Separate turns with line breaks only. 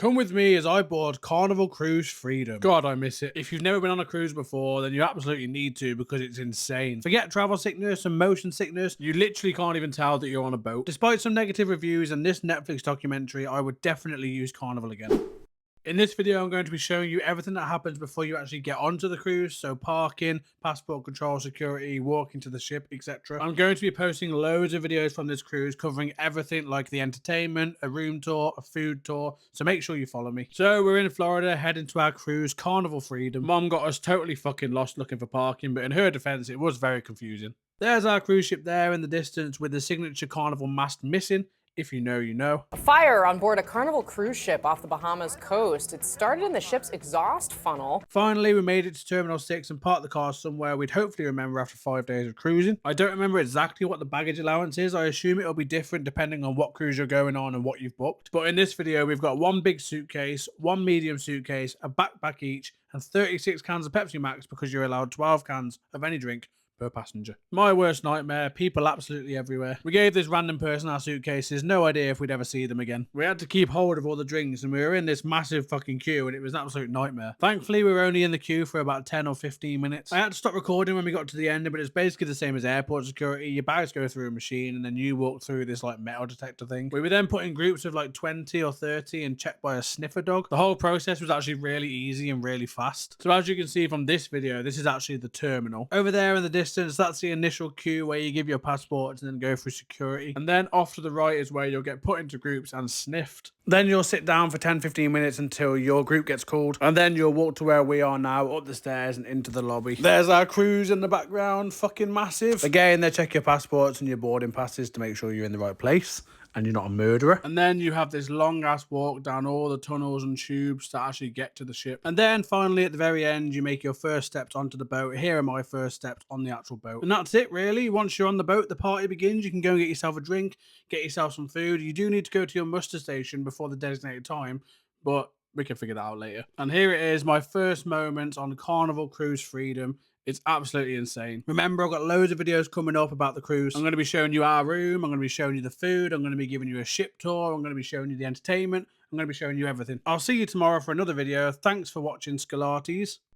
Come with me as I board Carnival Cruise Freedom. God, I miss it. If you've never been on a cruise before, then you absolutely need to because it's insane. Forget travel sickness and motion sickness, you literally can't even tell that you're on a boat. Despite some negative reviews and this Netflix documentary, I would definitely use Carnival again. In this video, I'm going to be showing you everything that happens before you actually get onto the cruise. So parking, passport control, security, walking to the ship, etc. I'm going to be posting loads of videos from this cruise covering everything like the entertainment, a room tour, a food tour. So make sure you follow me. So we're in Florida, heading to our cruise, Carnival Freedom. Mom got us totally fucking lost looking for parking, but in her defense, it was very confusing. There's our cruise ship there in the distance with the signature Carnival mast missing. If you know, you know.
A fire on board a Carnival cruise ship off the Bahamas coast. It started in the ship's exhaust funnel.
Finally, we made it to Terminal 6 and parked the car somewhere we'd hopefully remember after 5 days of cruising. I don't remember exactly what the baggage allowance is. I assume it'll be different depending on what cruise you're going on and what you've booked. But in this video, we've got one big suitcase, one medium suitcase, a backpack each, and 36 cans of Pepsi Max because you're allowed 12 cans of any drink per passenger. My worst nightmare, people absolutely everywhere. We gave this random person our suitcases, no idea if we'd ever see them again. We had to keep hold of all the drinks and we were in this massive fucking queue and it was an absolute nightmare. Thankfully, we were only in the queue for about 10 or 15 minutes. I had to stop recording when we got to the end, but it's basically the same as airport security. Your bags go through a machine and then you walk through this like metal detector thing. We were then put in groups of like 20 or 30 and checked by a sniffer dog. The whole process was actually really easy and really fast. So as you can see from this video, this is actually the terminal. Over there in the distance, that's the initial queue where you give your passports and then go through security. And then off to the right is where you'll get put into groups and sniffed. Then you'll sit down for 10-15 minutes until your group gets called. And then you'll walk to where we are now, up the stairs and into the lobby. There's our cruise in the background, fucking massive. Again, they check your passports and your boarding passes to make sure you're in the right place and you're not a murderer. And then you have this long ass walk down all the tunnels and tubes to actually get to the ship. And then finally at the very end, you make your first steps onto the boat. Here are my first steps on the actual boat. And that's it really. Once you're on the boat, the party begins. You can go and get yourself a drink, get yourself some food. You do need to go to your muster station before the designated time, but we can figure that out later. And here it is, my first moments on Carnival Cruise Freedom. It's absolutely insane. Remember, I've got loads of videos coming up about the cruise. I'm going to be showing you our room. I'm going to be showing you the food. I'm going to be giving you a ship tour. I'm going to be showing you the entertainment. I'm going to be showing you everything. I'll see you tomorrow for another video. Thanks for watching, Scalates.